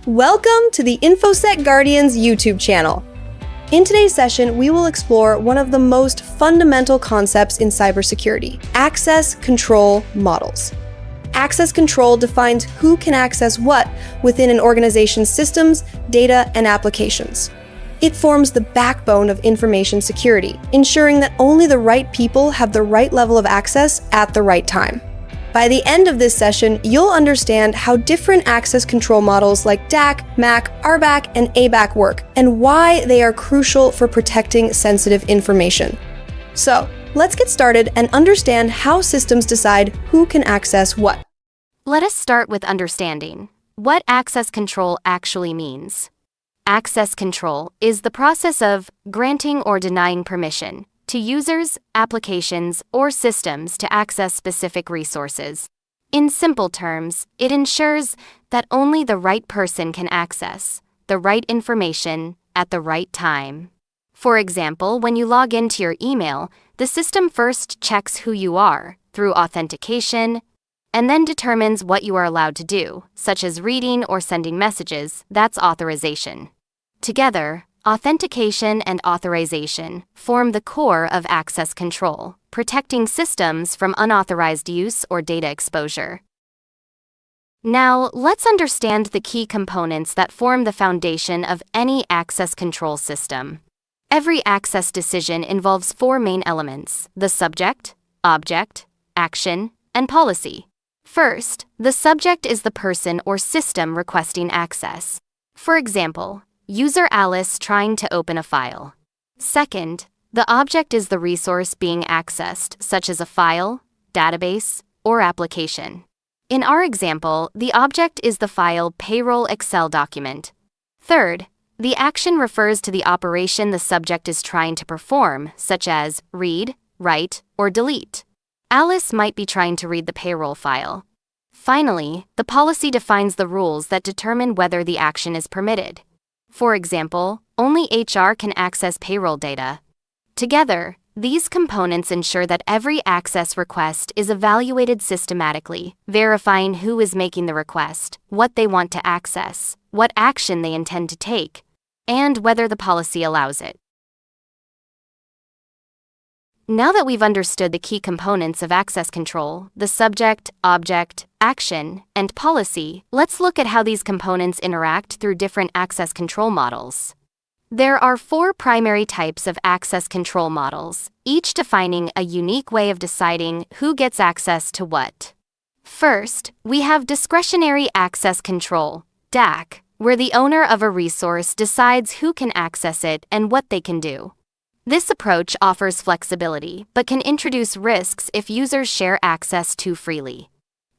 Welcome to the Infosec Guardians YouTube channel. In today's session, we will explore one of the most fundamental concepts in cybersecurity: access control models. Access control defines who can access what within an organization's systems, data, and applications. It forms the backbone of information security, ensuring that only the right people have the right level of access at the right time. By the end of this session, you'll understand how different access control models like DAC, MAC, RBAC, and ABAC work, and why they are crucial for protecting sensitive information. So, let's get started and understand how systems decide who can access what. Let us start with understanding what access control actually means. Access control is the process of granting or denying permission to users, applications, or systems to access specific resources. In simple terms, it ensures that only the right person can access the right information at the right time. For example, when you log into your email, the system first checks who you are through authentication and then determines what you are allowed to do, such as reading or sending messages. That's authorization. Together, authentication and authorization form the core of access control, protecting systems from unauthorized use or data exposure. Now, let's understand the key components that form the foundation of any access control system. Every access decision involves four main elements: the subject, object, action, and policy. First, the subject is the person or system requesting access. For example, user Alice trying to open a file. Second, the object is the resource being accessed, such as a file, database, or application. In our example, the object is the file payroll Excel document. Third, the action refers to the operation the subject is trying to perform, such as read, write, or delete. Alice might be trying to read the payroll file. Finally, the policy defines the rules that determine whether the action is permitted. For example, only HR can access payroll data. Together, these components ensure that every access request is evaluated systematically, verifying who is making the request, what they want to access, what action they intend to take, and whether the policy allows it. Now that we've understood the key components of access control, the subject, object, action, and policy, let's look at how these components interact through different access control models. There are four primary types of access control models, each defining a unique way of deciding who gets access to what. First, we have discretionary access control, DAC, where the owner of a resource decides who can access it and what they can do. This approach offers flexibility, but can introduce risks if users share access too freely.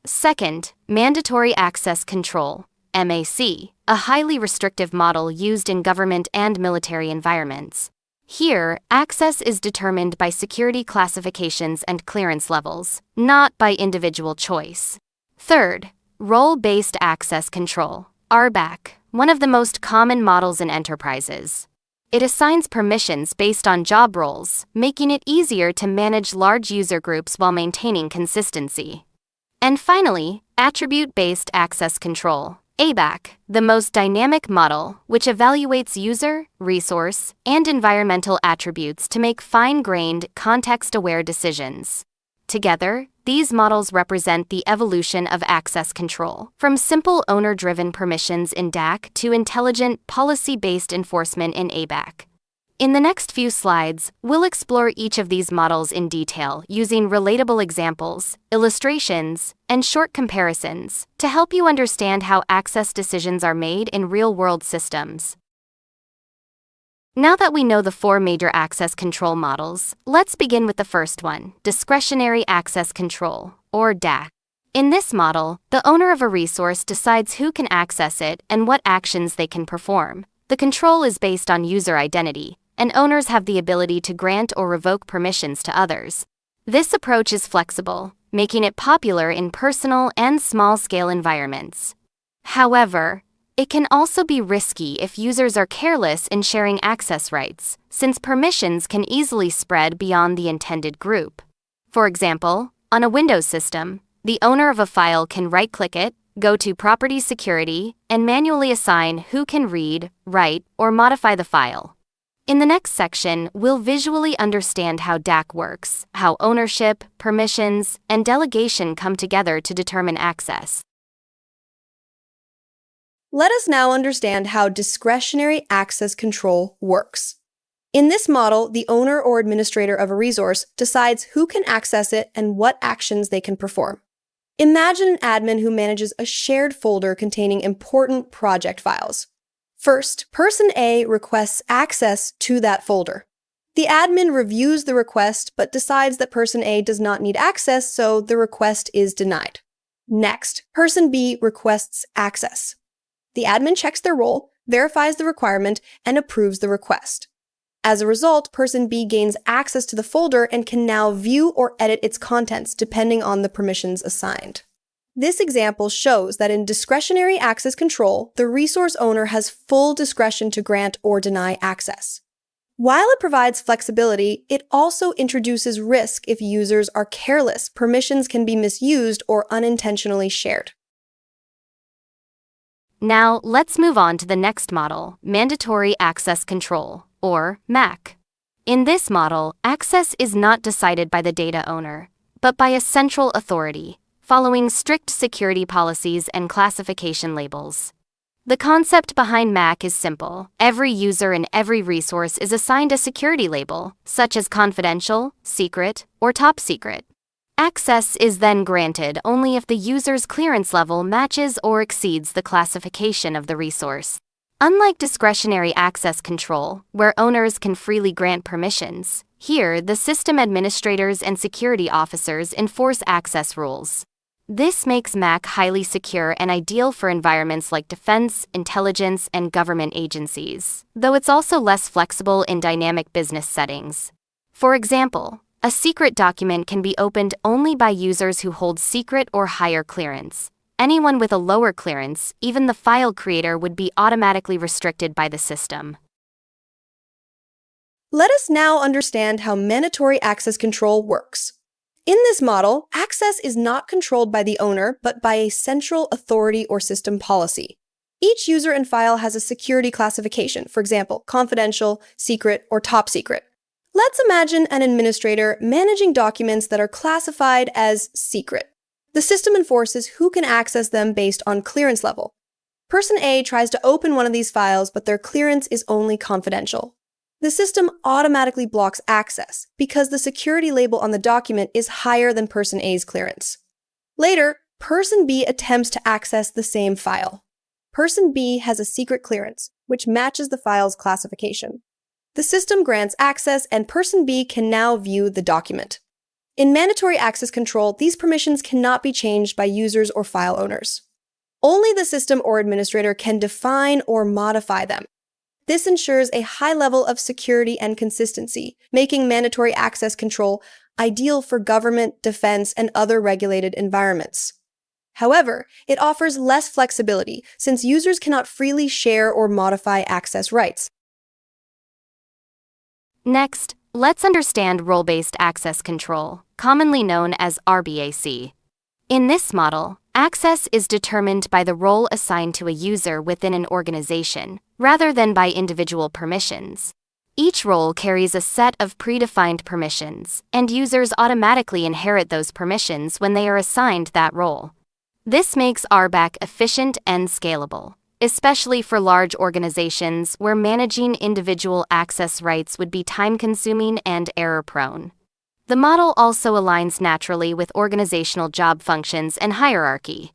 Second, mandatory access control, MAC, a highly restrictive model used in government and military environments. Here, access is determined by security classifications and clearance levels, not by individual choice. Third, role-based access control, RBAC, one of the most common models in enterprises. It assigns permissions based on job roles, making it easier to manage large user groups while maintaining consistency. And finally, attribute-based access control, ABAC, the most dynamic model, which evaluates user, resource, and environmental attributes to make fine-grained, context-aware decisions. Together, these models represent the evolution of access control, from simple owner-driven permissions in DAC to intelligent, policy-based enforcement in ABAC. In the next few slides, we'll explore each of these models in detail using relatable examples, illustrations, and short comparisons to help you understand how access decisions are made in real-world systems. Now that we know the four major access control models, let's begin with the first one, discretionary access control, or DAC. In this model, the owner of a resource decides who can access it and what actions they can perform. The control is based on user identity, and owners have the ability to grant or revoke permissions to others. This approach is flexible, making it popular in personal and small-scale environments. However, it can also be risky if users are careless in sharing access rights, since permissions can easily spread beyond the intended group. For example, on a Windows system, the owner of a file can right-click it, Go to Property Security and manually assign who can read, write, or modify the file. In the next section, we'll visually understand how DAC works, how ownership, permissions, and delegation come together to determine access. Let us now understand how discretionary access control works. In this model, the owner or administrator of a resource decides who can access it and what actions they can perform. Imagine an admin who manages a shared folder containing important project files. First, person A requests access to that folder. The admin reviews the request but decides that person A does not need access, so the request is denied. Next, person B requests access. The admin checks their role, verifies the requirement, and approves the request. As a result, person B gains access to the folder and can now view or edit its contents depending on the permissions assigned. This example shows that in discretionary access control, the resource owner has full discretion to grant or deny access. While it provides flexibility, it also introduces risk if users are careless, permissions can be misused or unintentionally shared. Now, let's move on to the next model, Mandatory Access Control, or MAC. In this model, access is not decided by the data owner, but by a central authority, following strict security policies and classification labels. The concept behind MAC is simple. Every user and every resource is assigned a security label, such as confidential, secret, or top secret. Access is then granted only if the user's clearance level matches or exceeds the classification of the resource. Unlike discretionary access control, where owners can freely grant permissions, here the system administrators and security officers enforce access rules. This makes MAC highly secure and ideal for environments like defense, intelligence, and government agencies, though it's also less flexible in dynamic business settings. For example, a secret document can be opened only by users who hold secret or higher clearance. Anyone with a lower clearance, even the file creator, would be automatically restricted by the system. Let us now understand how mandatory access control works. In this model, access is not controlled by the owner, but by a central authority or system policy. Each user and file has a security classification, for example, confidential, secret, or top secret. Let's imagine an administrator managing documents that are classified as secret. The system enforces who can access them based on clearance level. Person A tries to open one of these files, but their clearance is only confidential. The system automatically blocks access because the security label on the document is higher than person A's clearance. Later, person B attempts to access the same file. Person B has a secret clearance, which matches the file's classification. The system grants access, and person B can now view the document. In mandatory access control, these permissions cannot be changed by users or file owners. Only the system or administrator can define or modify them. This ensures a high level of security and consistency, making mandatory access control ideal for government, defense, and other regulated environments. However, it offers less flexibility since users cannot freely share or modify access rights. Next, let's understand role-based access control, commonly known as RBAC. In this model, access is determined by the role assigned to a user within an organization, rather than by individual permissions. Each role carries a set of predefined permissions, and users automatically inherit those permissions when they are assigned that role. This makes RBAC efficient and scalable, especially for large organizations where managing individual access rights would be time-consuming and error-prone. The model also aligns naturally with organizational job functions and hierarchy.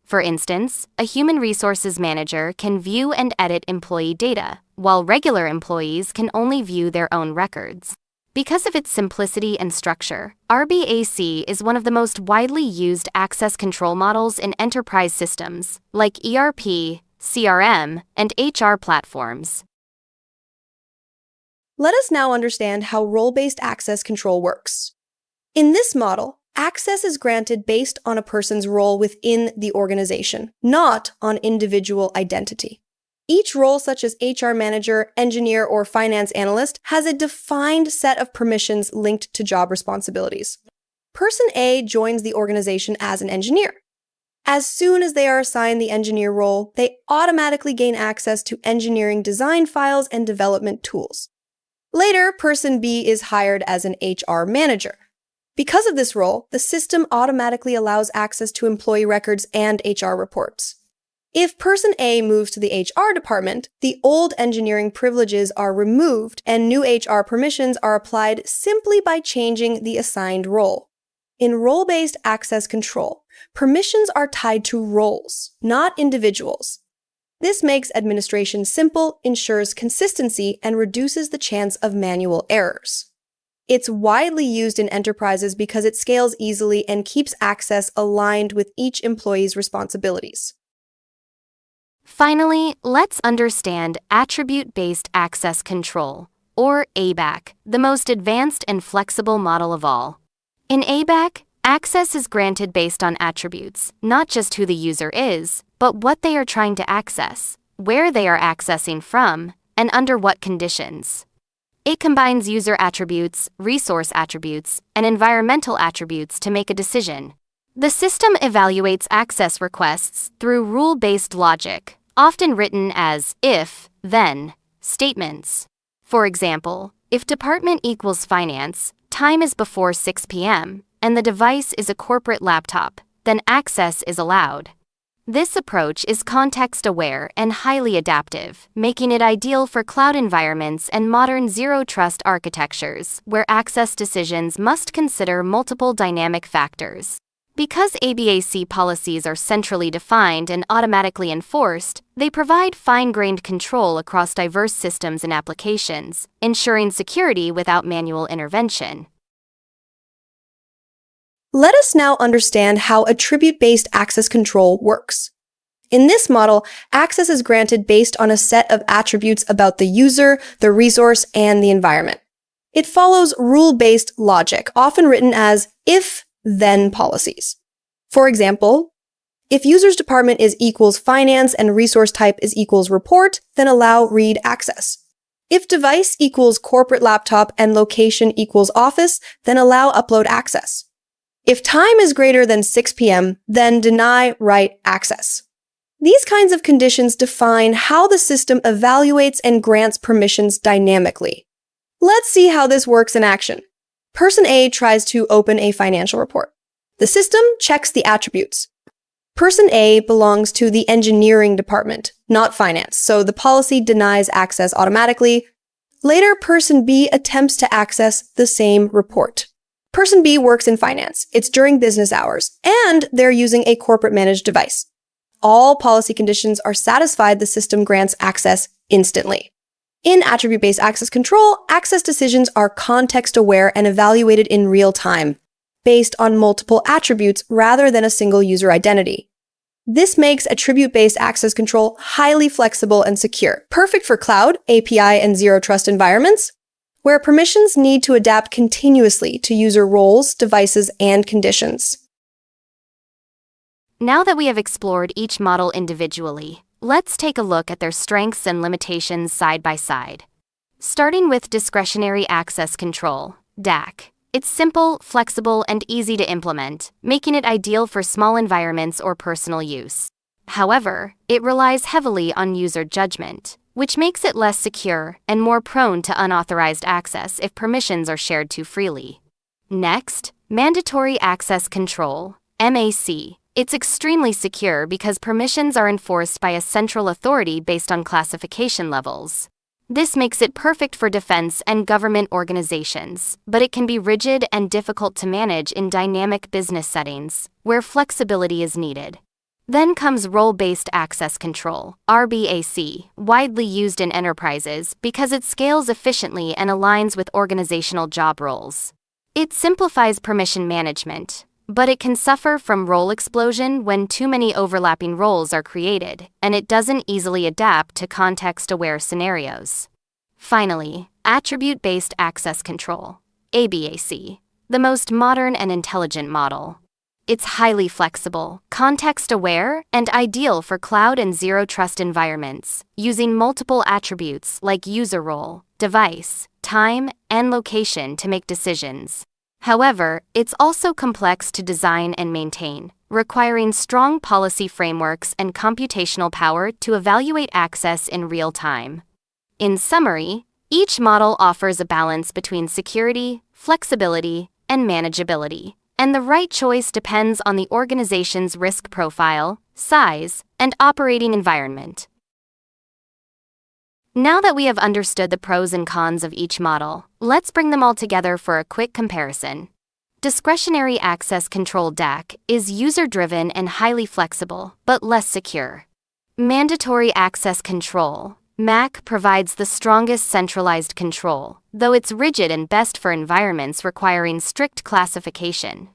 For instance, a human resources manager can view and edit employee data, while regular employees can only view their own records. Because of its simplicity and structure, RBAC is one of the most widely used access control models in enterprise systems, like ERP, CRM, and HR platforms. Let us now understand how role-based access control works. In this model, access is granted based on a person's role within the organization, not on individual identity. Each role, such as HR manager, engineer, or finance analyst, has a defined set of permissions linked to job responsibilities. Person A joins the organization as an engineer. As soon as they are assigned the engineer role, they automatically gain access to engineering design files and development tools. Later, person B is hired as an HR manager. Because of this role, the system automatically allows access to employee records and HR reports. If person A moves to the HR department, the old engineering privileges are removed and new HR permissions are applied simply by changing the assigned role. In role-based access control, permissions are tied to roles, not individuals. This makes administration simple, ensures consistency, and reduces the chance of manual errors. It's widely used in enterprises because it scales easily and keeps access aligned with each employee's responsibilities. Finally, let's understand attribute-based access control, or ABAC, the most advanced and flexible model of all. In ABAC, access is granted based on attributes, not just who the user is, but what they are trying to access, where they are accessing from, and under what conditions. It combines user attributes, resource attributes, and environmental attributes to make a decision. The system evaluates access requests through rule-based logic, often written as if, then statements. For example, if department equals finance, time is before 6 p.m., and the device is a corporate laptop, then access is allowed. This approach is context-aware and highly adaptive, making it ideal for cloud environments and modern zero-trust architectures, where access decisions must consider multiple dynamic factors. Because ABAC policies are centrally defined and automatically enforced, they provide fine-grained control across diverse systems and applications, ensuring security without manual intervention. Let us now understand how attribute-based access control works. In this model, access is granted based on a set of attributes about the user, the resource, and the environment. It follows rule-based logic, often written as if-then policies. For example, if user's department is equals finance and resource type is equals report, then allow read access. If device equals corporate laptop and location equals office, then allow upload access. If time is greater than 6 p.m., then deny write access. These kinds of conditions define how the system evaluates and grants permissions dynamically. Let's see how this works in action. Person A tries to open a financial report. The system checks the attributes. Person A belongs to the engineering department, not finance, so the policy denies access automatically. Later, person B attempts to access the same report. Person B works in finance. It's during business hours, and they're using a corporate managed device. All policy conditions are satisfied, the system grants access instantly. In attribute-based access control, access decisions are context-aware and evaluated in real time, based on multiple attributes rather than a single user identity. This makes attribute-based access control highly flexible and secure, perfect for cloud, API, and zero-trust environments, where permissions need to adapt continuously to user roles, devices, and conditions. Now that we have explored each model individually, let's take a look at their strengths and limitations side by side. Starting with discretionary access control, DAC. It's simple, flexible, and easy to implement, making it ideal for small environments or personal use. However, it relies heavily on user judgment, which makes it less secure and more prone to unauthorized access if permissions are shared too freely. Next, mandatory access control, MAC. It's extremely secure because permissions are enforced by a central authority based on classification levels. This makes it perfect for defense and government organizations, but it can be rigid and difficult to manage in dynamic business settings, where flexibility is needed. Then comes role-based access control, RBAC, widely used in enterprises because it scales efficiently and aligns with organizational job roles. It simplifies permission management, but it can suffer from role explosion when too many overlapping roles are created, and it doesn't easily adapt to context-aware scenarios. Finally, attribute-based access control, ABAC, the most modern and intelligent model. It's highly flexible, context-aware, and ideal for cloud and zero-trust environments, using multiple attributes like user role, device, time, and location to make decisions. However, it's also complex to design and maintain, requiring strong policy frameworks and computational power to evaluate access in real time. In summary, each model offers a balance between security, flexibility, and manageability, and the right choice depends on the organization's risk profile, size, and operating environment. Now that we have understood the pros and cons of each model, let's bring them all together for a quick comparison. Discretionary Access Control DAC is user-driven and highly flexible, but less secure. Mandatory Access Control (MAC) provides the strongest centralized control, though it's rigid and best for environments requiring strict classification.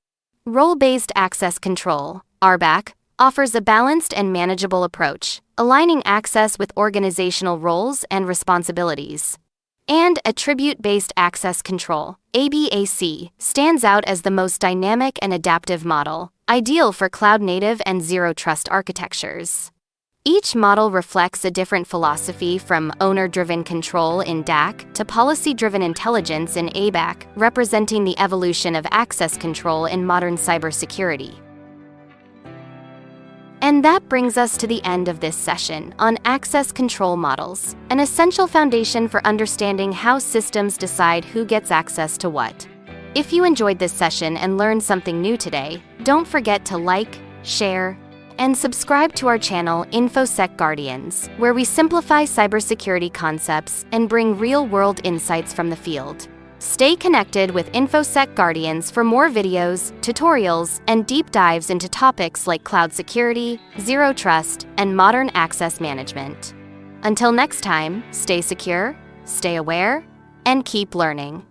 Role-Based Access Control (RBAC) offers a balanced and manageable approach, aligning access with organizational roles and responsibilities. And Attribute-Based Access Control (ABAC) stands out as the most dynamic and adaptive model, ideal for cloud-native and zero-trust architectures. Each model reflects a different philosophy, from owner-driven control in DAC to policy-driven intelligence in ABAC, representing the evolution of access control in modern cybersecurity. And that brings us to the end of this session on access control models, an essential foundation for understanding how systems decide who gets access to what. If you enjoyed this session and learned something new today, don't forget to like, share, and subscribe to our channel Infosec Guardians, where we simplify cybersecurity concepts and bring real-world insights from the field. Stay connected with Infosec Guardians for more videos, tutorials, and deep dives into topics like cloud security, zero trust, and modern access management. Until next time, stay secure, stay aware, and keep learning.